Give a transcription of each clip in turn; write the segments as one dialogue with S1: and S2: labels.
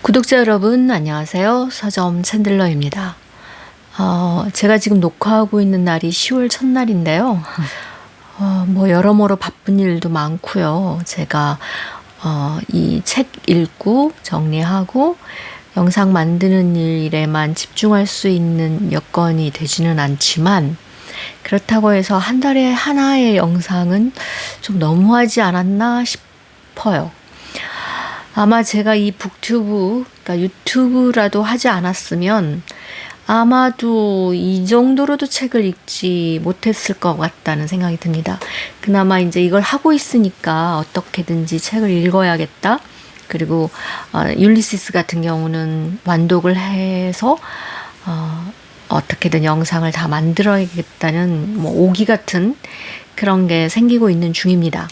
S1: 구독자 여러분 안녕하세요. 서점 챈들러입니다. 제가 지금 녹화하고 있는 날이 10월 첫날인데요. 여러모로 바쁜 일도 많고요. 제가 이 책 읽고 정리하고 영상 만드는 일에만 집중할 수 있는 여건이 되지는 않지만, 그렇다고 해서 한 달에 하나의 영상은 좀 너무하지 않았나 싶어요. 아마 제가 이 북튜브, 그러니까 유튜브라도 하지 않았으면 아마도 이 정도로도 책을 읽지 못했을 것 같다는 생각이 듭니다. 그나마 이제 이걸 하고 있으니까 어떻게든지 책을 읽어야겠다. 그리고 율리시스 같은 경우는 완독을 해서 어떻게든 영상을 다 만들어야겠다는 오기 같은 그런 게 생기고 있는 중입니다.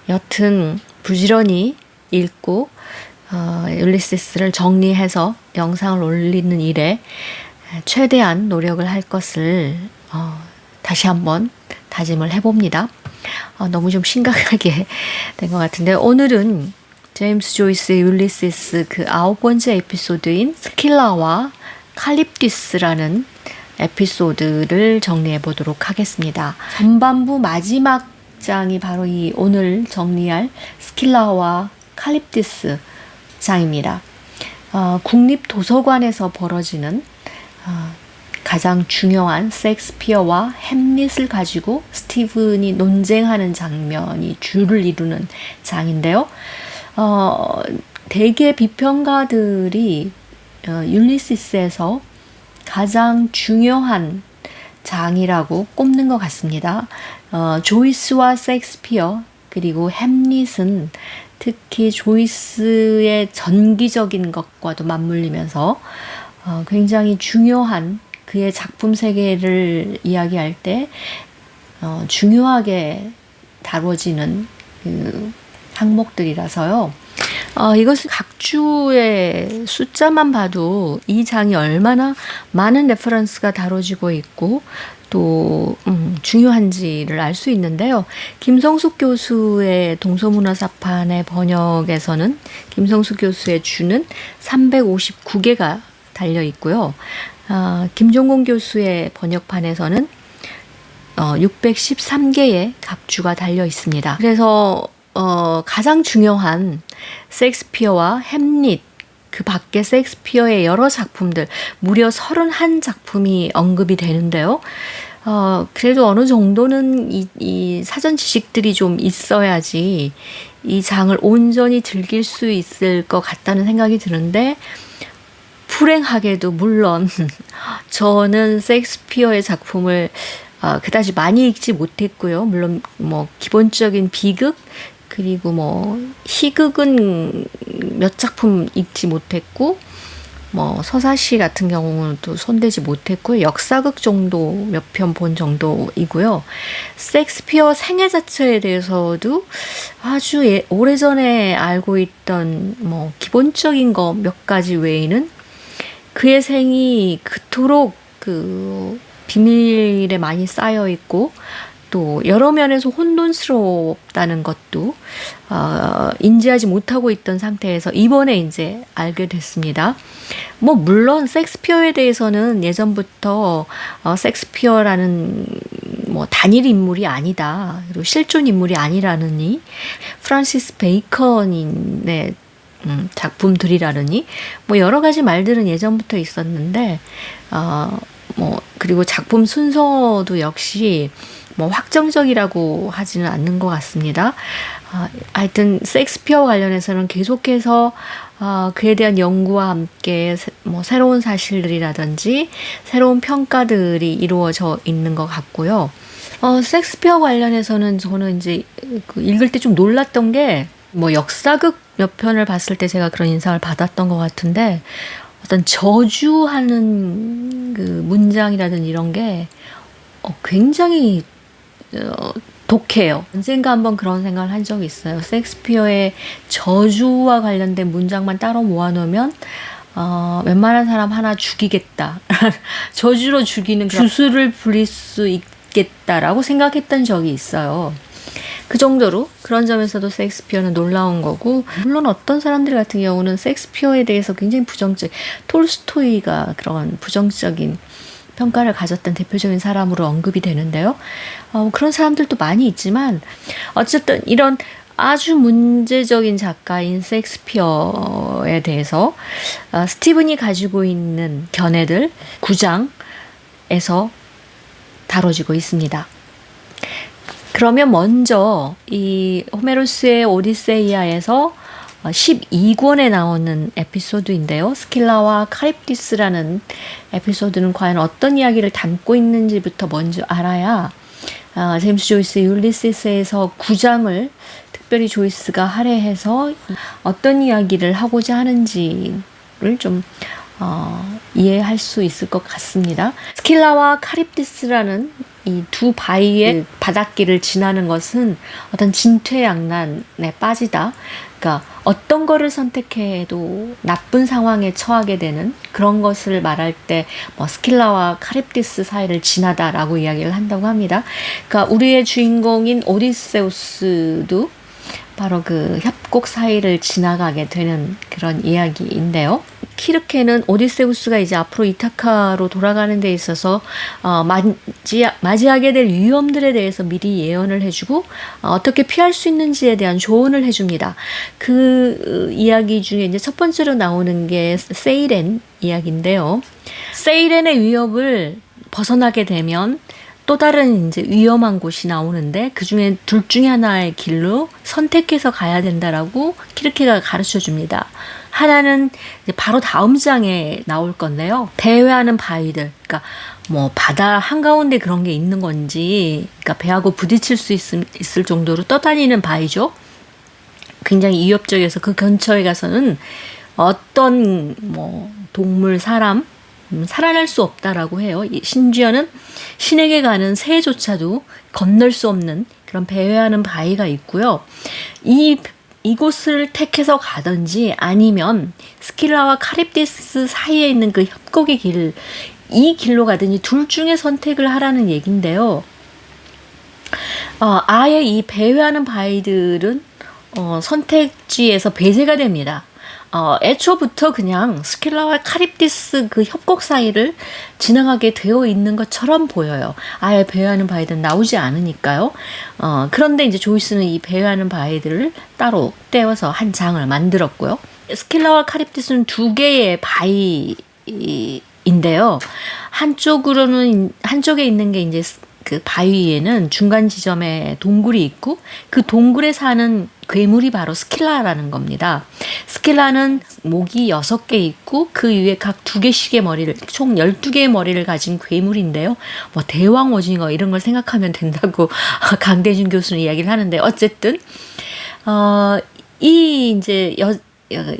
S1: 여튼 부지런히 읽고 율리시스를 정리해서 영상을 올리는 일에 최대한 노력을 할 것을 다시 한번 다짐을 해봅니다. 너무 좀 심각하게 된 것 같은데, 오늘은 제임스 조이스의 율리시스 그 9번째 에피소드인 스킬라와 칼립디스라는 에피소드를 정리해 보도록 하겠습니다. 전반부 마지막 장이 바로 이 오늘 정리할 스킬라와 칼립디스 장입니다. 국립도서관에서 벌어지는 가장 중요한 셰익스피어와 햄릿을 가지고 스티븐이 논쟁하는 장면이 주를 이루는 장인데요. 대개 비평가들이 율리시스에서 가장 중요한 장이라고 꼽는 것 같습니다. 조이스와 셰익스피어 그리고 햄릿은 특히 조이스의 전기적인 것과도 맞물리면서 굉장히 중요한, 그의 작품 세계를 이야기할 때 중요하게 다뤄지는 그 항목들이라서요. 이것은 각 주의 숫자만 봐도 이 장이 얼마나 많은 레퍼런스가 다뤄지고 있고 또 중요한지를 알 수 있는데요. 김성숙 교수의 동서문화사판의 번역에서는 김성숙 교수의 주는 359개가 달려 있고요. 김종공 교수의 번역판에서는 613개의 각 주가 달려 있습니다. 그래서 가장 중요한 셰익스피어와 햄릿, 그 밖에 셰익스피어의 여러 작품들, 무려 31작품이 언급이 되는데요. 그래도 어느 정도는 이 사전 지식들이 좀 있어야지 이 장을 온전히 즐길 수 있을 것 같다는 생각이 드는데, 불행하게도 물론 저는 셰익스피어의 작품을 그다지 많이 읽지 못했고요. 물론 기본적인 비극 그리고 희극은 몇 작품 읽지 못했고, 서사시 같은 경우는 또 손대지 못했고요. 역사극 정도 몇 편 본 정도이고요. 셰익스피어 생애 자체에 대해서도 아주 오래전에 알고 있던 기본적인 거 몇 가지 외에는 그의 생이 그토록 그 비밀에 많이 쌓여 있고 또 여러 면에서 혼돈스럽다는 것도 인지하지 못하고 있던 상태에서 이번에 이제 알게 됐습니다. 물론 셰익스피어에 대해서는 예전부터 셰익스피어라는 단일 인물이 아니다, 그리고 실존 인물이 아니라느니, 프란시스 베이컨의 작품들이라느니 여러 가지 말들은 예전부터 있었는데, 그리고 작품 순서도 역시 확정적이라고 하지는 않는 것 같습니다. 하여튼 셰익스피어 관련해서는 계속해서 그에 대한 연구와 함께 새로운 사실들이라든지 새로운 평가들이 이루어져 있는 것 같고요. 셰익스피어 관련해서는 저는 이제 읽을 때 좀 놀랐던 게, 역사극 몇 편을 봤을 때 제가 그런 인상을 받았던 것 같은데, 어떤 저주하는 그 문장이라든지 이런 게 굉장히 독해요. 언젠가 한번 그런 생각을 한 적이 있어요. 셰익스피어의 저주와 관련된 문장만 따로 모아놓으면 웬만한 사람 하나 죽이겠다. 저주로 죽이는 주술을 부릴 수 있겠다라고 생각했던 적이 있어요. 그 정도로 그런 점에서도 셰익스피어는 놀라운 거고, 물론 어떤 사람들 같은 경우는 셰익스피어에 대해서 굉장히 부정적, 톨스토이가 그런 부정적인 평가를 가졌던 대표적인 사람으로 언급이 되는데요. 그런 사람들도 많이 있지만 어쨌든 이런 아주 문제적인 작가인 셰익스피어에 대해서 스티븐이 가지고 있는 견해들 9장에서 다뤄지고 있습니다. 그러면 먼저 이 호메로스의 오디세이아에서 12권에 나오는 에피소드인데요. 스킬라와 카립디스라는 에피소드는 과연 어떤 이야기를 담고 있는지부터 먼저 알아야 제임스 조이스의 율리시스에서 9장을 특별히 조이스가 할애해서 어떤 이야기를 하고자 하는지를 좀 이해할 수 있을 것 같습니다. 스킬라와 카립디스라는 이 두 바위의 바닷길을 지나는 것은 어떤 진퇴양난에 빠지다. 그러니까 어떤 거를 선택해도 나쁜 상황에 처하게 되는 그런 것을 말할 때 스킬라와 카립디스 사이를 지나다라고 이야기를 한다고 합니다. 그러니까 우리의 주인공인 오디세우스도 바로 그 협곡 사이를 지나가게 되는 그런 이야기인데요. 키르케는 오디세우스가 이제 앞으로 이타카로 돌아가는 데 있어서 맞이하게 될 위험들에 대해서 미리 예언을 해주고 어떻게 피할 수 있는지에 대한 조언을 해줍니다. 그 이야기 중에 이제 첫 번째로 나오는 게 세이렌 이야기인데요. 세이렌의 위협을 벗어나게 되면 또 다른 이제 위험한 곳이 나오는데 그 중에 둘 중에 하나의 길로 선택해서 가야 된다라고 키르케가 가르쳐 줍니다. 하나는 이제 바로 다음 장에 나올 건데요. 배회하는 바위들, 그러니까 바다 한가운데 그런 게 있는 건지, 그러니까 배하고 부딪힐 수 있을 정도로 떠다니는 바위죠. 굉장히 위협적이어서 그 근처에 가서는 어떤 동물, 사람 살아날 수 없다라고 해요. 심지어는 신에게 가는 새조차도 건널 수 없는 그런 배회하는 바위가 있고요. 이곳을 택해서 가든지 아니면 스킬라와 카립디스 사이에 있는 그 협곡의 길, 이 길로 가든지 둘 중에 선택을 하라는 얘긴데요. 아예 이 배회하는 바위들은 선택지에서 배제가 됩니다. 애초부터 그냥 스킬라와 카립디스 그 협곡 사이를 지나가게 되어 있는 것처럼 보여요. 아예 배회하는 바위들은 나오지 않으니까요. 그런데 이제 조이스는 이 배회하는 바위들을 따로 떼어서 한 장을 만들었고요. 스킬라와 카립디스는 두 개의 바위인데요. 한쪽에 있는 게 이제 그 바위에는 중간 지점에 동굴이 있고 그 동굴에 사는 괴물이 바로 스킬라라는 겁니다. 스킬라는 목이 6개 있고 그 위에 각 2개씩의 머리를, 총 12개의 머리를 가진 괴물인데요. 대왕 오징어 이런 걸 생각하면 된다고 강대준 교수는 이야기를 하는데, 어쨌든 이 이제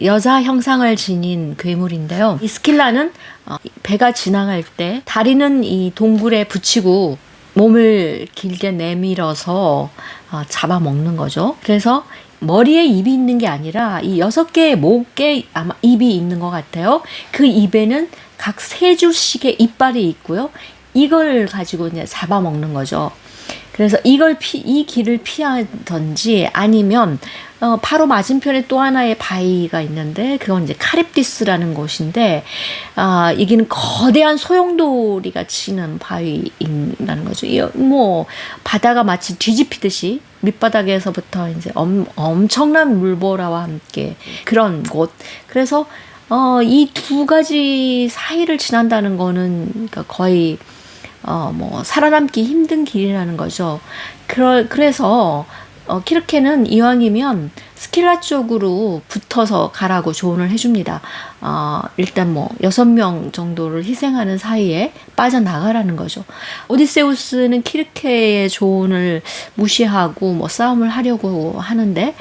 S1: 여자 형상을 지닌 괴물인데요. 이 스킬라는 배가 지나갈 때 다리는 이 동굴에 붙이고 몸을 길게 내밀어서 잡아먹는 거죠. 그래서 머리에 입이 있는 게 아니라 이 6개의 목에 아마 입이 있는 것 같아요. 그 입에는 각 3줄씩의 이빨이 있고요. 이걸 가지고 이제 잡아먹는 거죠. 그래서 이 길을 피하든지 아니면 바로 맞은편에 또 하나의 바위가 있는데 그건 이제 카립디스라는 곳인데 이게는 거대한 소용돌이가 치는 바위라는 거죠. 바다가 마치 뒤집히듯이 밑바닥에서부터 이제 엄청난 물보라와 함께 그런 곳. 그래서 이 두 가지 사이를 지난다는 거는 그러니까 거의 살아남기 힘든 길이라는 거죠. 그래서 키르케는 이왕이면 스킬라 쪽으로 붙어서 가라고 조언을 해줍니다. 일단 6명 정도를 희생하는 사이에 빠져나가라는 거죠. 오디세우스는 키르케의 조언을 무시하고 싸움을 하려고 하는데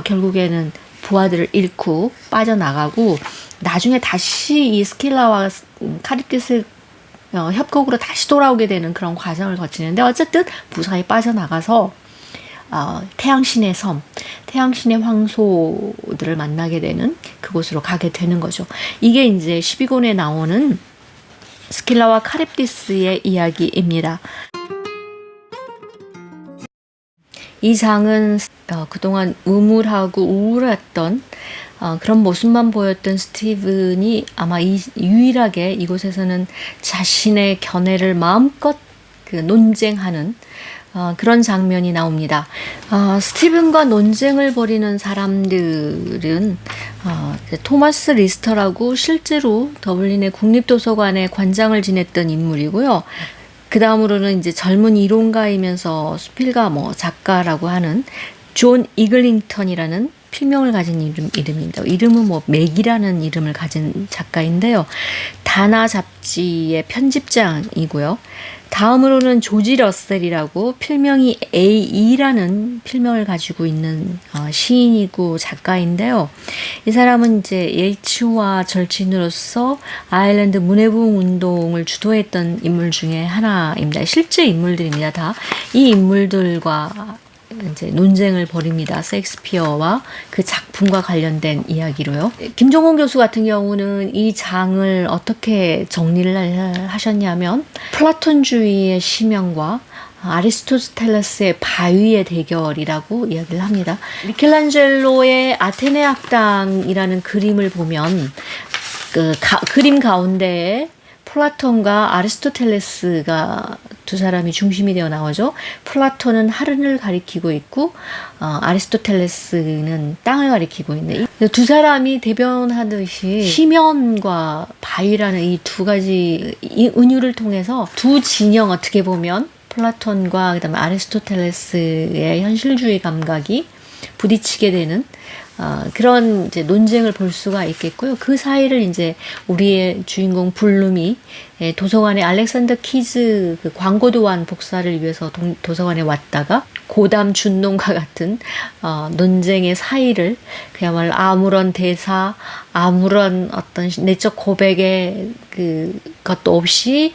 S1: 결국에는 부하들을 잃고 빠져나가고 나중에 다시 이 스킬라와 카립디스 협곡으로 다시 돌아오게 되는 그런 과정을 거치는데, 어쨌든 무사히 빠져나가서 태양신의 섬, 태양신의 황소들을 만나게 되는 그곳으로 가게 되는 거죠. 이게 이제 12권에 나오는 스킬라와 카립디스의 이야기입니다. 이 장은 그동안 우물하고 우울했던 그런 모습만 보였던 스티븐이 아마 유일하게 이곳에서는 자신의 견해를 마음껏 논쟁하는 그런 장면이 나옵니다. 스티븐과 논쟁을 벌이는 사람들은 토마스 리스터라고 실제로 더블린의 국립도서관의 관장을 지냈던 인물이고요. 그 다음으로는 이제 젊은 이론가이면서 수필가 작가라고 하는 존 이글링턴이라는 필명을 가진 이름입니다. 이름은 맥이라는 이름을 가진 작가인데요. 다나 잡지의 편집장이고요. 다음으로는 조지 러셀이라고 필명이 AE라는 필명을 가지고 있는 시인이고 작가인데요. 이 사람은 이제 예이츠와 절친으로서 아일랜드 문해부흥 운동을 주도했던 인물 중에 하나입니다. 실제 인물들입니다. 다 이 인물들과 이제 논쟁을 벌입니다. 셰익스피어와 그 작품과 관련된 이야기로요. 김종곤 교수 같은 경우는 이 장을 어떻게 정리를 하셨냐면 플라톤주의의 심형과 아리스토텔레스의 바위의 대결이라고 이야기를 합니다. 미켈란젤로의 아테네 학당이라는 그림을 보면 그림 가운데에 플라톤과 아리스토텔레스가 두 사람이 중심이 되어 나오죠. 플라톤은 하늘을 가리키고 있고 아리스토텔레스는 땅을 가리키고 있는 두 사람이 대변하듯이 심연과 바위라는 이 두 가지 은유를 통해서 두 진영 어떻게 보면 플라톤과 그다음에 아리스토텔레스의 현실주의 감각이 부딪히게 되는 그런 이제 논쟁을 볼 수가 있겠고요. 그 사이를 이제 우리의 주인공 블룸이 도서관에 알렉산더 키즈 그 광고도안 복사를 위해서 도서관에 왔다가 고담 준농과 같은 논쟁의 사이를 그야말로 아무런 대사, 아무런 어떤 내적 고백의 것도 없이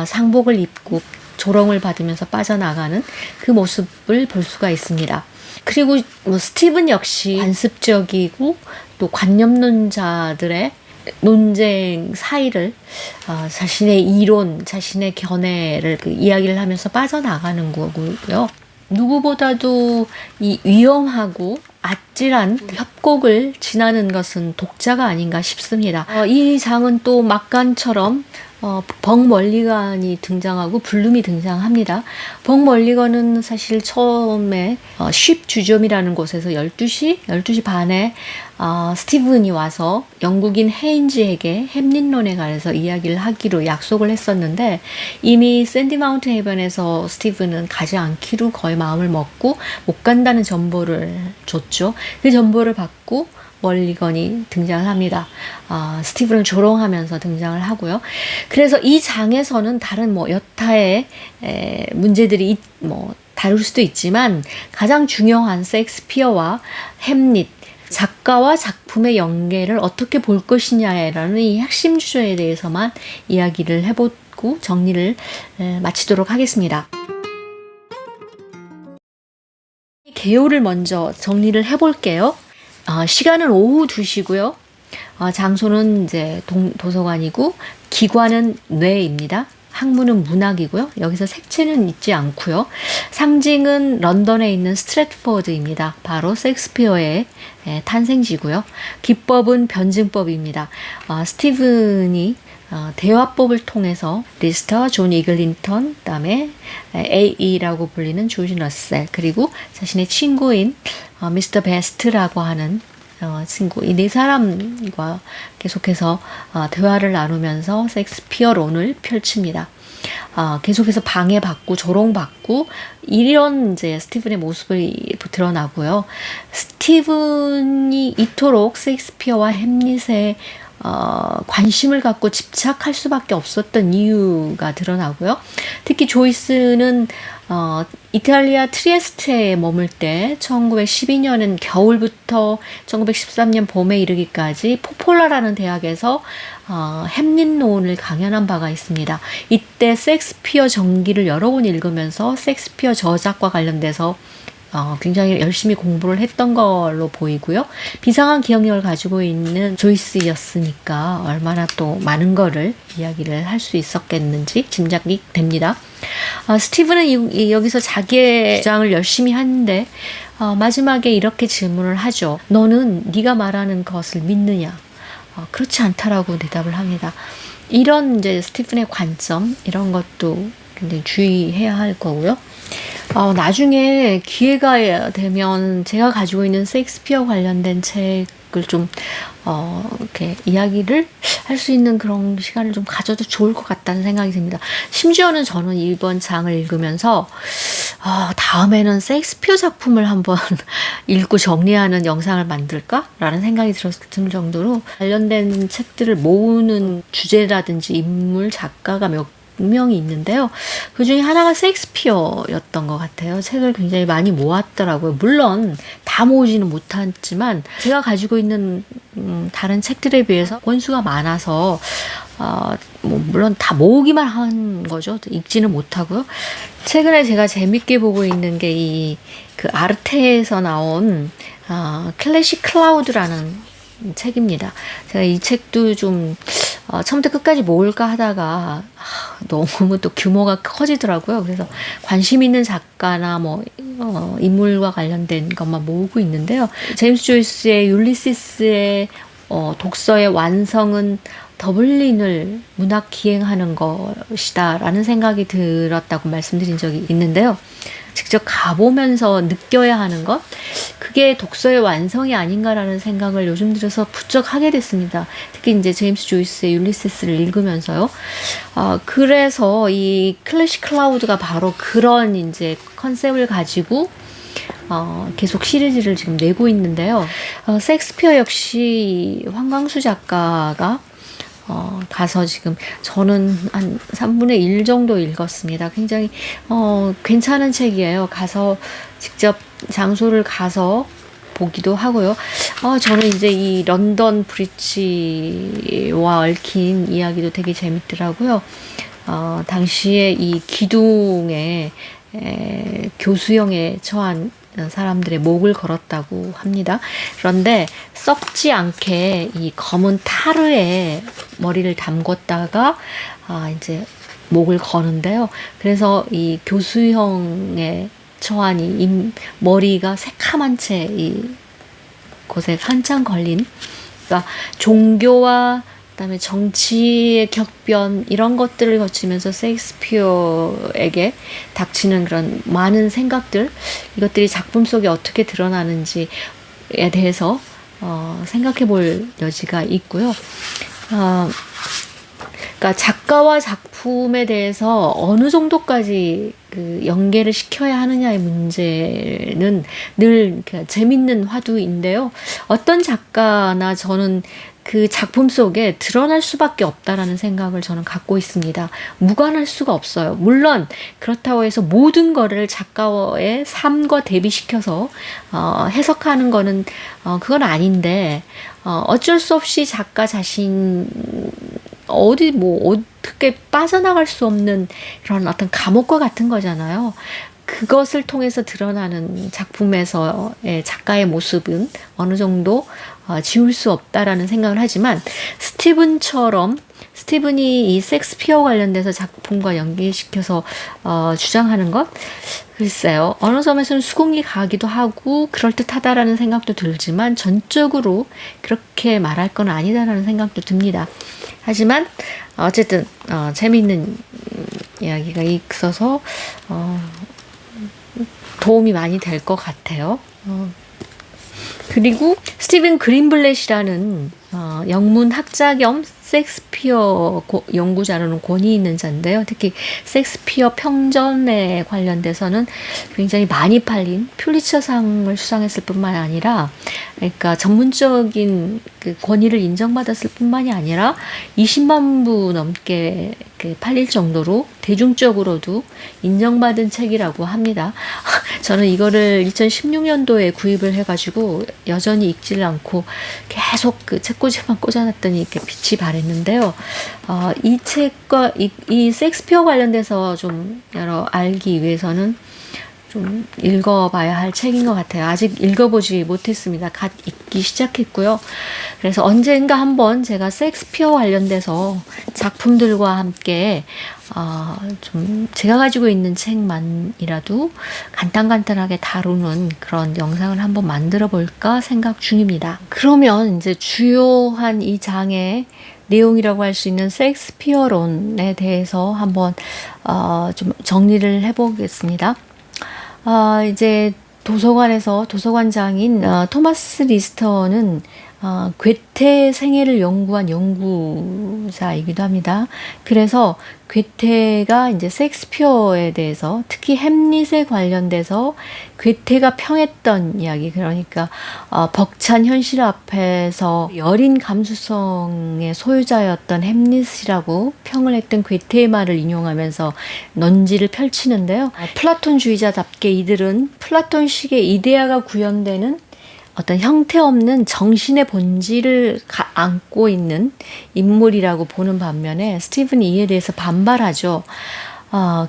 S1: 상복을 입고 조롱을 받으면서 빠져나가는 그 모습을 볼 수가 있습니다. 그리고 스티븐 역시 관습적이고 또 관념론자들의 논쟁 사이를 자신의 이론, 자신의 견해를 이야기를 하면서 빠져나가는 거고요. 누구보다도 이 위험하고 아찔한 협곡을 지나는 것은 독자가 아닌가 싶습니다. 이 장은 또 막간처럼 벙 멀리건이 등장하고 블룸이 등장합니다. 벙 멀리건은 사실 처음에 쉽 주점이라는 곳에서 12시 반에 스티븐이 와서 영국인 헤인즈에게 햄릿론에 관해서 이야기를 하기로 약속을 했었는데 이미 샌디 마운트 해변에서 스티븐은 가지 않기로 거의 마음을 먹고 못 간다는 전보를 줬죠. 그 전보를 받고 멀리건이 등장을 합니다. 스티븐을 조롱하면서 등장을 하고요. 그래서 이 장에서는 다른 여타의 문제들이 다룰 수도 있지만 가장 중요한 셰익스피어와 햄릿, 작가와 작품의 연계를 어떻게 볼 것이냐라는 이 핵심 주제에 대해서만 이야기를 해보고 정리를 마치도록 하겠습니다. 개요를 먼저 정리를 해볼게요. 시간은 오후 2시고요. 장소는 이제 도서관이고 기관은 뇌입니다. 학문은 문학이고요. 여기서 색채는 있지 않고요. 상징은 런던에 있는 스트래트포드입니다. 바로 셰익스피어의 탄생지고요. 기법은 변증법입니다. 스티븐이 대화법을 통해서 리스터, 존 이글링턴, 그다음에 AE라고 불리는 조지 러셀, 그리고 자신의 친구인 미스터 베스트라고 하는 친구, 이 네 사람과 계속해서 대화를 나누면서 셰익스피어론을 펼칩니다. 계속해서 방해받고 조롱받고 이런 이제 스티븐의 모습이 드러나고요. 스티븐이 이토록 셰익스피어와 햄릿의 관심을 갖고 집착할 수밖에 없었던 이유가 드러나고요. 특히 조이스는 이탈리아 트리에스테에 머물 때 1912년은 겨울부터 1913년 봄에 이르기까지 포폴라라는 대학에서 햄릿론을 강연한 바가 있습니다. 이때 셰익스피어 전기를 여러 권 읽으면서 셰익스피어 저작과 관련돼서 굉장히 열심히 공부를 했던 걸로 보이고요. 비상한 기억력을 가지고 있는 조이스였으니까 얼마나 또 많은 거를 이야기를 할 수 있었겠는지 짐작이 됩니다. 스티븐은 여기서 자기의 주장을 열심히 하는데 마지막에 이렇게 질문을 하죠. 너는 네가 말하는 것을 믿느냐? 그렇지 않다라고 대답을 합니다. 이런 이제 스티븐의 관점 이런 것도 굉장히 주의해야 할 거고요. 나중에 기회가 되면 제가 가지고 있는 셰익스피어 관련된 책을 좀 이렇게 이야기를 할 수 있는 그런 시간을 좀 가져도 좋을 것 같다는 생각이 듭니다. 심지어는 저는 이번 장을 읽으면서 다음에는 셰익스피어 작품을 한번 읽고 정리하는 영상을 만들까라는 생각이 들 정도로 관련된 책들을 모으는 주제라든지 인물, 작가가 몇 명이 있는데요. 그 중에 하나가 셰익스피어였던 것 같아요. 책을 굉장히 많이 모았더라고요. 물론 다 모으지는 못했지만 제가 가지고 있는 다른 책들에 비해서 권수가 많아서 물론 다 모으기만 한 거죠. 읽지는 못하고요. 최근에 제가 재밌게 보고 있는 게 그 아르테에서 나온 클래식 클라우드라는 책입니다. 제가 이 책도 좀 처음부터 끝까지 모을까 하다가 너무 또 규모가 커지더라고요. 그래서 관심 있는 작가나 인물과 관련된 것만 모으고 있는데요. 제임스 조이스의 율리시스의 독서의 완성은 더블린을 문학 기행하는 것이다 라는 생각이 들었다고 말씀드린 적이 있는데요. 직접 가보면서 느껴야 하는 것, 그게 독서의 완성이 아닌가라는 생각을 요즘 들어서 부쩍 하게 됐습니다. 특히 이제 제임스 조이스의 율리시스를 읽으면서요. 그래서 이 클래식 클라우드가 바로 그런 이제 컨셉을 가지고 계속 시리즈를 지금 내고 있는데요. 셰익스피어 역시 황광수 작가가 가서 지금 저는 한 3분의 1 정도 읽었습니다. 굉장히 괜찮은 책이에요. 가서 직접 장소를 가서 보기도 하고요. 저는 이제 이 런던 브릿지와 얽힌 이야기도 되게 재밌더라고요. 당시에 이 기둥에 교수형에 처한 사람들의 목을 걸었다고 합니다. 그런데 썩지 않게 이 검은 타르에 머리를 담궜다가 이제 목을 거는데요. 그래서 이 교수형에 처한 이 머리가 새카만 채 이 곳에 한참 걸린, 그러니까 종교와 그다음에 정치의 격변 이런 것들을 거치면서 셰익스피어에게 닥치는 그런 많은 생각들, 이것들이 작품 속에 어떻게 드러나는지에 대해서 생각해 볼 여지가 있고요. 그러니까 작가와 작품에 대해서 어느 정도까지 그 연계를 시켜야 하느냐의 문제는 늘 재밌는 화두인데요. 어떤 작가나 저는 그 작품 속에 드러날 수밖에 없다라는 생각을 저는 갖고 있습니다. 무관할 수가 없어요. 물론 그렇다고 해서 모든 거를 작가의 삶과 대비시켜서 해석하는 거는 그건 아닌데 어쩔 수 없이 작가 자신 어떻게 빠져나갈 수 없는 그런 어떤 감옥과 같은 거잖아요. 그것을 통해서 드러나는 작품에서의 작가의 모습은 어느 정도 지울 수 없다라는 생각을 하지만 스티븐이 이 셰익스피어 관련돼서 작품과 연계시켜서 주장하는 것, 글쎄요. 어느 점에서는 수긍이 가기도 하고 그럴듯하다라는 생각도 들지만 전적으로 그렇게 말할 건 아니다라는 생각도 듭니다. 하지만 어쨌든 재미있는 이야기가 있어서 도움이 많이 될 것 같아요. 그리고 스티븐 그린블렛이라는 영문학자 겸 셰익스피어 연구자로는 권위 있는 자인데요. 특히 셰익스피어 평전에 관련돼서는 굉장히 많이 팔린 퓰리처상을 수상했을 뿐만 아니라, 그러니까 전문적인 그 권위를 인정받았을 뿐만이 아니라 20만 부 넘게 팔릴 정도로 대중적으로도 인정받은 책이라고 합니다. 저는 이거를 2016년도에 구입을 해가지고 여전히 읽지를 않고 계속 그 책꽂이만 꽂아놨더니 이렇게 빛이 발했는데요. 이 책과 이 셰익스피어 관련돼서 좀 알기 위해서는 좀 읽어봐야 할 책인 것 같아요. 아직 읽어보지 못했습니다. 갓 읽기 시작했고요. 그래서 언젠가 한번 제가 셰익스피어 관련돼서 작품들과 함께 좀 제가 가지고 있는 책만이라도 간단간단하게 다루는 그런 영상을 한번 만들어 볼까 생각 중입니다. 그러면 이제 주요한 이 장의 내용이라고 할 수 있는 셰익스피어론에 대해서 한번 좀 정리를 해보겠습니다. 이제 도서관에서 도서관장인 토마스 리스터는 괴테 생애를 연구한 연구자이기도 합니다. 그래서 괴테가 이제 셰익스피어에 대해서 특히 햄릿에 관련돼서 괴테가 평했던 이야기, 그러니까 벅찬 현실 앞에서 여린 감수성의 소유자였던 햄릿이라고 평을 했던 괴테의 말을 인용하면서 논지를 펼치는데요. 플라톤주의자답게 이들은 플라톤식의 이데아가 구현되는 어떤 형태 없는 정신의 본질을 안고 있는 인물이라고 보는 반면에 스티븐이 이에 대해서 반발하죠.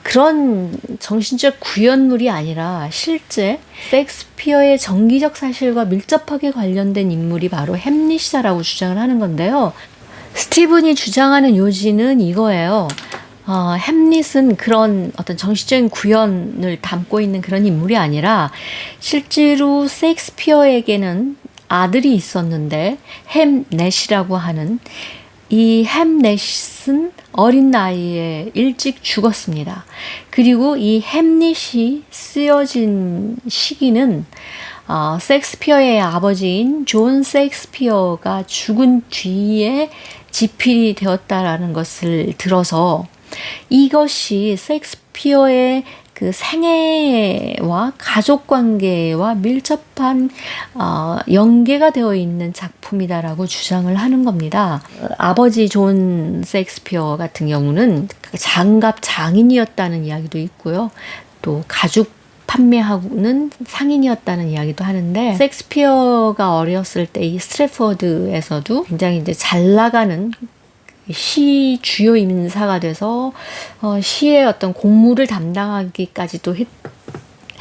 S1: 그런 정신적 구현물이 아니라 실제 셰익스피어의 정기적 사실과 밀접하게 관련된 인물이 바로 햄릿이다라고 주장을 하는 건데요. 스티븐이 주장하는 요지는 이거예요. 햄릿은 그런 어떤 정신적인 구현을 담고 있는 그런 인물이 아니라 실제로 셰익스피어에게는 아들이 있었는데 햄넷이라고 하는 이 햄넷은 어린 나이에 일찍 죽었습니다. 그리고 이 햄릿이 쓰여진 시기는 셰익스피어의 아버지인 존 셰익스피어가 죽은 뒤에 집필이 되었다라는 것을 들어서 이것이 셰익스피어의 그 생애와 가족관계와 밀접한 연계가 되어 있는 작품이다라고 주장을 하는 겁니다. 아버지 존 셰익스피어 같은 경우는 장갑 장인이었다는 이야기도 있고요. 또 가죽 판매하는 상인이었다는 이야기도 하는데, 셰익스피어가 어렸을 때 이 스트래포드에서도 굉장히 이제 잘 나가는 시 주요 인사가 돼서 시의 어떤 공무를 담당하기까지도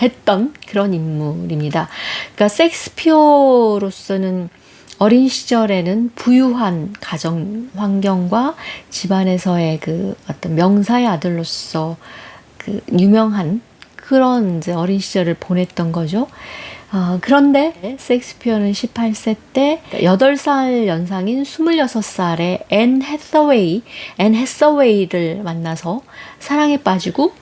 S1: 했던 그런 인물입니다. 그러니까 셰익스피어로서는 어린 시절에는 부유한 가정 환경과 집안에서의 그 어떤 명사의 아들로서 그 유명한 그런 이제 어린 시절을 보냈던 거죠. 그런데 셰익스피어는 18세 때 8살 연상인 26살의 앤 해서웨이를 만나서 사랑에 빠지고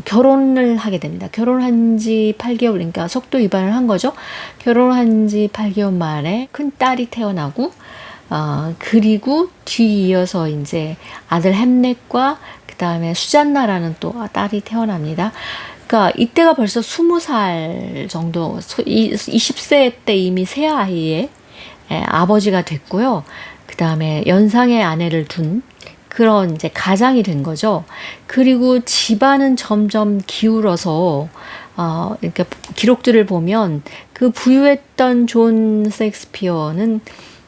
S1: 결혼을 하게 됩니다. 결혼한 지 8개월, 그러니까 속도 위반을 한 거죠. 결혼한 지 8개월 만에 큰 딸이 태어나고 그리고 뒤이어서 이제 아들 햄넷과 그 다음에 수잔나라는 또 딸이 태어납니다. 그러니까 이때가 벌써 20살 정도, 20세 때 이미 새 아이의 아버지가 됐고요. 그 다음에 연상의 아내를 둔 그런 이제 가장이 된 거죠. 그리고 집안은 점점 기울어서 그러니까 기록들을 보면 그 부유했던 존 셰익스피어는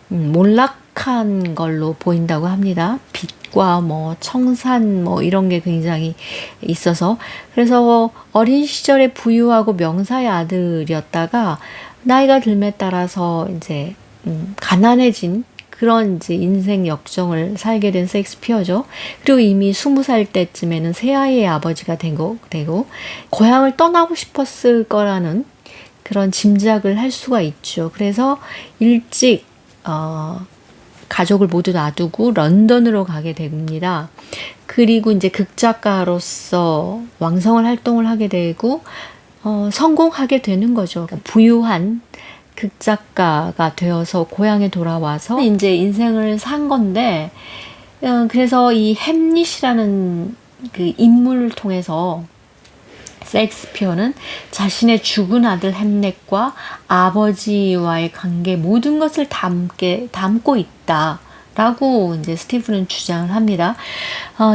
S1: 몰락한 걸로 보인다고 합니다. 빚과 뭐 청산 뭐 이런 게 굉장히 있어서, 그래서 어린 시절에 부유하고 명사의 아들이었다가 나이가 들에 따라서 이제 가난해진 그런 이제 인생 역정을 살게 된 셰익스피어죠. 그리고 이미 20살 때쯤에는 새아이의 아버지가 되고 고향을 떠나고 싶었을 거라는 그런 짐작을 할 수가 있죠. 그래서 일찍 가족을 모두 놔두고 런던으로 가게 됩니다. 그리고 이제 극작가로서 왕성한 활동을 하게 되고 성공하게 되는 거죠. 그러니까 부유한 극작가가 되어서 고향에 돌아와서 이제 인생을 산 건데, 그래서 이 햄릿이라는 그 인물을 통해서 셰익스피어는 자신의 죽은 아들 햄릿과 아버지와의 관계 모든 것을 담고 있다라고 이제 스티븐은 주장을 합니다.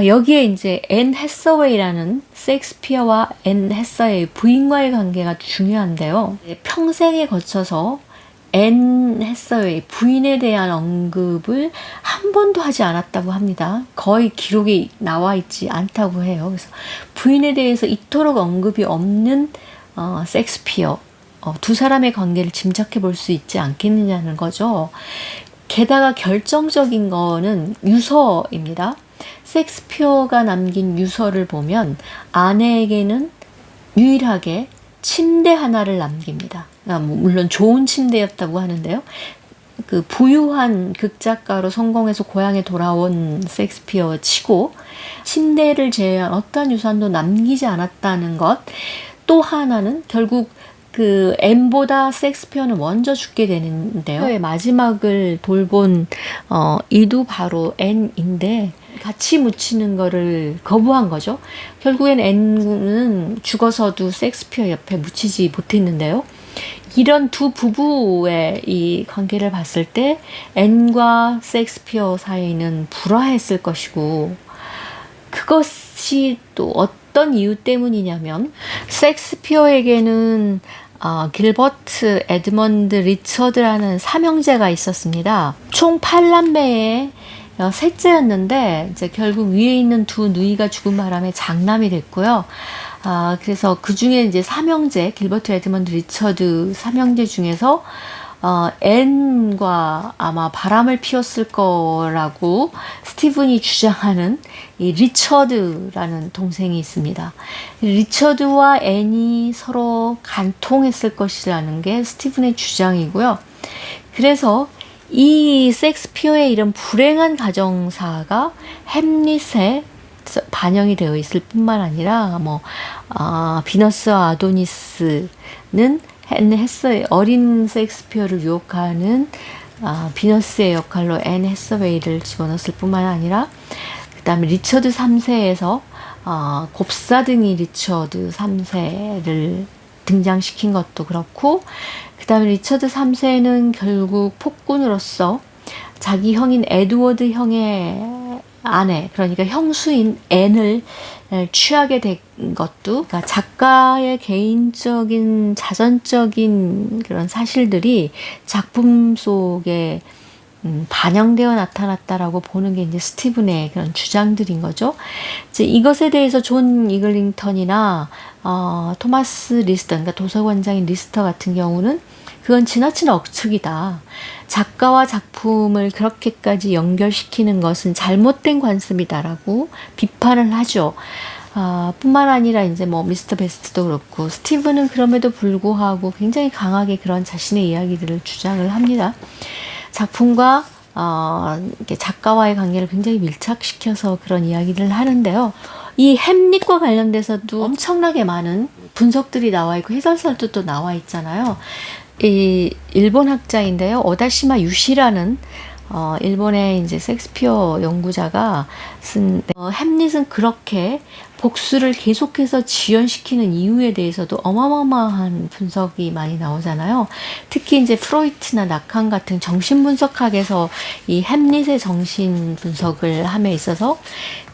S1: 여기에 이제 앤 해서웨이라는 셰익스피어와 앤 해서웨이 부인과의 관계가 중요한데요. 평생에 거쳐서 앤 해서웨이 부인에 대한 언급을 한 번도 하지 않았다고 합니다. 거의 기록이 나와 있지 않다고 해요. 그래서 부인에 대해서 이토록 언급이 없는 섹스피어, 두 사람의 관계를 짐작해 볼 수 있지 않겠느냐는 거죠. 게다가 결정적인 거는 유서입니다. 섹스피어가 남긴 유서를 보면 아내에게는 유일하게 침대 하나를 남깁니다. 물론 좋은 침대였다고 하는데요. 그 부유한 극작가로 성공해서 고향에 돌아온 섹스피어 치고 침대를 제외한 어떠한 유산도 남기지 않았다는 것. 또 하나는 결국 그 앤보다 섹스피어는 먼저 죽게 되는데요. 마지막을 돌본 이도 바로 앤인데 같이 묻히는 거를 거부한 거죠. 결국엔 앤은 죽어서도 섹스피어 옆에 묻히지 못했는데요. 이런 두 부부의 이 관계를 봤을 때 앤과 섹스피어 사이는 불화했을 것이고, 그것이 또 어떤 이유 때문이냐면 섹스피어에게는 길버트 에드먼드 리처드라는 삼형제가 있었습니다. 총 8남매의 셋째였는데 이제 결국 위에 있는 두 누이가 죽은 바람에 장남이 됐고요. 그래서 그 중에 이제 삼형제, 길버트 에드먼드 리처드 삼형제 중에서 앤과 아마 바람을 피웠을 거라고 스티븐이 주장하는 이 리처드라는 동생이 있습니다. 리처드와 앤이 서로 간통했을 것이라는 게 스티븐의 주장이고요. 그래서 이 섹스피어의 이런 불행한 가정사가 햄릿에 반영이 되어 있을 뿐만 아니라 비너스와 아도니스는 앤 해서웨이, 어린 섹스피어를 유혹하는 비너스의 역할로 앤 해서웨이를 집어넣었을 뿐만 아니라 그 다음에 리처드 3세에서 곱사등이 리처드 3세를 등장시킨 것도 그렇고, 그 다음에 리처드 3세는 결국 폭군으로서 자기 형인 에드워드 형의 아내, 그러니까 형수인 앤을 취하게 된 것도, 그러니까 작가의 개인적인 자전적인 그런 사실들이 작품 속에 반영되어 나타났다라고 보는 게 이제 스티븐의 그런 주장들인 거죠. 이제 이것에 대해서 존 이글링턴이나 토마스 리스터, 그러니까 도서관장인 리스터 같은 경우는 그건 지나친 억측이다. 작가와 작품을 그렇게까지 연결시키는 것은 잘못된 관습이다라고 비판을 하죠. 뿐만 아니라 이제 미스터 베스트도 그렇고, 스티븐은 그럼에도 불구하고 굉장히 강하게 그런 자신의 이야기들을 주장을 합니다. 작품과 작가와의 관계를 굉장히 밀착시켜서 그런 이야기를 하는데요. 이 햄릿과 관련돼서도 엄청나게 많은 분석들이 나와 있고 해설설도 또 나와 있잖아요. 이 일본 학자인데요, 오다시마 유시라는 일본의 이제 섹스피어 연구자가 쓴 햄릿은 그렇게 복수를 계속해서 지연시키는 이유에 대해서도 어마어마한 분석이 많이 나오잖아요. 특히 이제 프로이트나 라칸 같은 정신분석학에서 이 햄릿의 정신 분석을 함에 있어서,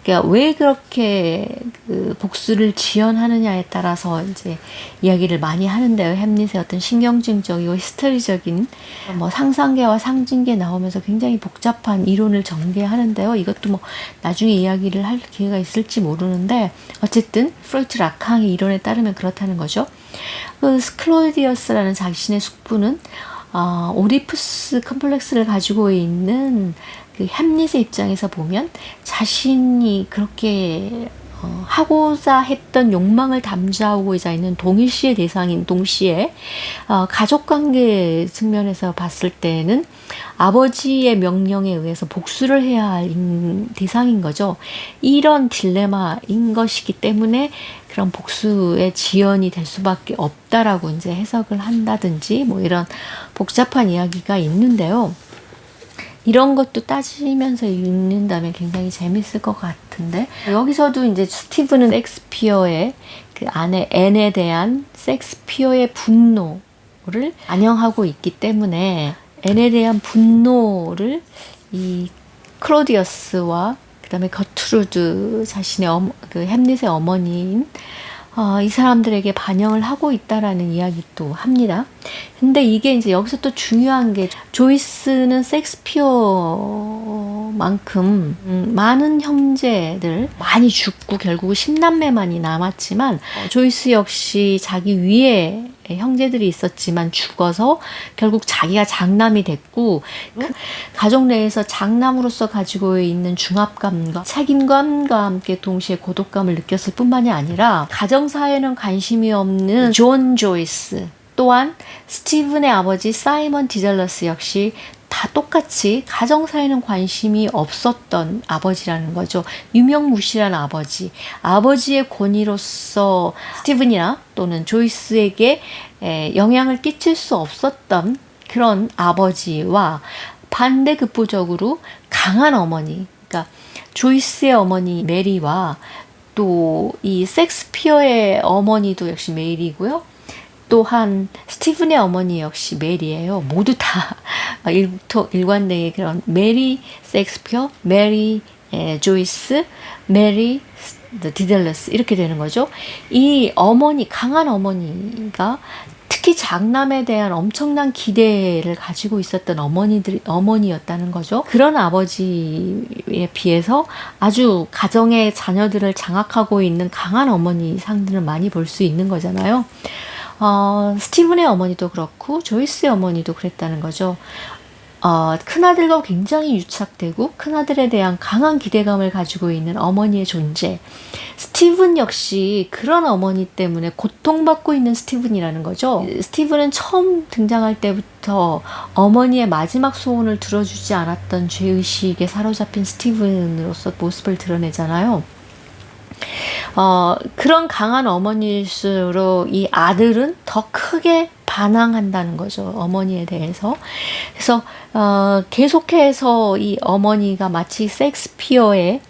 S1: 그러니까 왜 그렇게 그 복수를 지연하느냐에 따라서 이제 이야기를 많이 하는데요. 햄릿의 어떤 신경증적이고 히스테리적인 상상계와 상징계 나오면서 굉장히 복잡한 이론을 전개하는데요. 이것도 나중에 이야기를 할 기회가 있을지 모르는데, 어쨌든 프로이트 라칸의 이론에 따르면 그렇다는 거죠. 그 스클로디어스라는 자신의 숙부는 오디푸스 컴플렉스를 가지고 있는 그 햄릿의 입장에서 보면 자신이 그렇게 하고자 했던 욕망을 담자하고자 있는 동일시의 대상인 동시에 가족관계 측면에서 봤을 때는 아버지의 명령에 의해서 복수를 해야 할 대상인 거죠. 이런 딜레마인 것이기 때문에 그런 복수의 지연이 될 수밖에 없다라고 이제 해석을 한다든지 이런 복잡한 이야기가 있는데요. 이런 것도 따지면서 읽는다면 굉장히 재밌을 것 같은데, 여기서도 이제 스티븐은 섹스피어의 그 아내 앤에 대한 섹스피어의 분노를 반영하고 있기 때문에 앤에 대한 분노를 이 클로디어스와 그다음에 거트루드 자신의 그 햄릿의 어머니인 이 사람들에게 반영을 하고 있다라는 이야기도 합니다. 근데 이게 이제 여기서 또 중요한 게, 조이스는 섹스피어만 만큼 많은 형제들 많이 죽고 결국 10남매만이 남았지만 조이스 역시 자기 위에 형제들이 있었지만 죽어서 결국 자기가 장남이 됐고 그 가족 내에서 장남으로서 가지고 있는 중압감과 책임감과 함께 동시에 고독감을 느꼈을 뿐만이 아니라 가정사에는 관심이 없는 존 조이스 또한 스티븐의 아버지 사이먼 디젤러스 역시 다 똑같이 가정사에는 관심이 없었던 아버지라는 거죠. 유명무실한 아버지. 아버지의 권위로서 스티븐이나 또는 조이스에게 영향을 끼칠 수 없었던 그런 아버지와 반대급부적으로 강한 어머니. 그러니까 조이스의 어머니 메리와 또 이 섹스피어의 어머니도 역시 메리고요. 또한 스티븐의 어머니 역시 메리예요. 모두 다 일관되게 그런 메리 섹스피어, 메리 조이스, 메리 디델러스 이렇게 되는 거죠. 이 어머니, 강한 어머니가 특히 장남에 대한 엄청난 기대를 가지고 있었던 어머니였다는 거죠. 그런 아버지에 비해서 아주 가정의 자녀들을 장악하고 있는 강한 어머니 상들을 많이 볼 수 있는 거잖아요. 스티븐의 어머니도 그렇고 조이스의 어머니도 그랬다는 거죠. 큰아들과 굉장히 유착되고 큰아들에 대한 강한 기대감을 가지고 있는 어머니의 존재. 스티븐 역시 그런 어머니 때문에 고통받고 있는 스티븐이라는 거죠. 스티븐은 처음 등장할 때부터 어머니의 마지막 소원을 들어주지 않았던 죄의식에 사로잡힌 스티븐으로서 모습을 드러내잖아요. 그런 강한 어머니일수록 이 아들은 더 크게 반항한다는 거죠. 어머니에 대해서. 그래서 계속해서 이 어머니가 마치 섹스피어의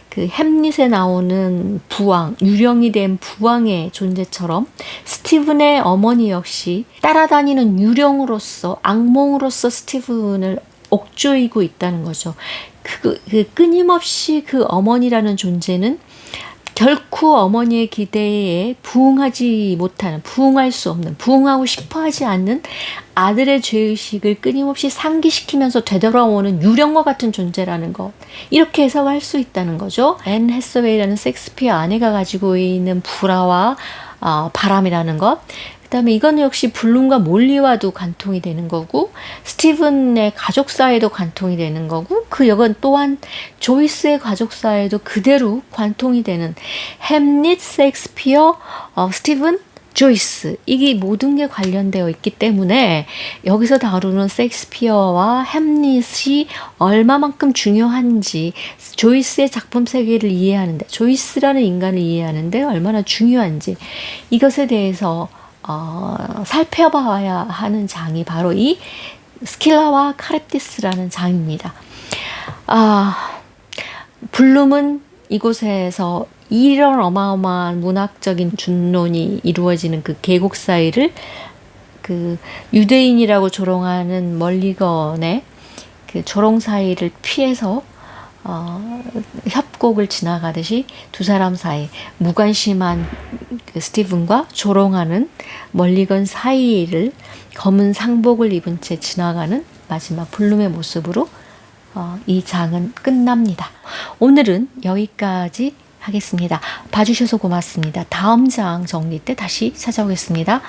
S1: 그 햄릿에 나오는 부왕, 유령이 된 부왕의 존재처럼 스티븐의 어머니 역시 따라다니는 유령으로서 악몽으로서 스티븐을 옥죄이고 있다는 거죠. 끊임없이 그 어머니라는 존재는 결코 어머니의 기대에 부응할 수 없는, 부응하고 싶어 하지 않는 아들의 죄의식을 끊임없이 상기시키면서 되돌아오는 유령과 같은 존재라는 것. 이렇게 해석할 수 있다는 거죠. 앤 해서웨이라는 섹스피어 아내가 가지고 있는 불화와 바람이라는 것. 그 다음에 이거는 역시 블룸과 몰리와도 관통이 되는 거고 스티븐의 가족사에도 관통이 되는 거고 그 여건 또한 조이스의 가족사에도 그대로 관통이 되는 햄릿, 섹스피어, 스티븐, 조이스 이게 모든 게 관련되어 있기 때문에 여기서 다루는 섹스피어와 햄릿이 얼마만큼 중요한지 조이스의 작품 세계를 이해하는데 조이스라는 인간을 이해하는데 얼마나 중요한지 이것에 대해서 살펴봐야 하는 장이 바로 이 스킬라와 카립디스라는 장입니다. 블룸은 이곳에서 이런 어마어마한 문학적인 준론이 이루어지는 그 계곡 사이를 그 유대인이라고 조롱하는 멀리건의 그 조롱 사이를 피해서 협곡을 지나가듯이 두 사람 사이 무관심한 그 스티븐과 조롱하는 멀리건 사이를 검은 상복을 입은 채 지나가는 마지막 블룸의 모습으로 이 장은 끝납니다. 오늘은 여기까지 하겠습니다. 봐주셔서 고맙습니다. 다음 장 정리 때 다시 찾아오겠습니다.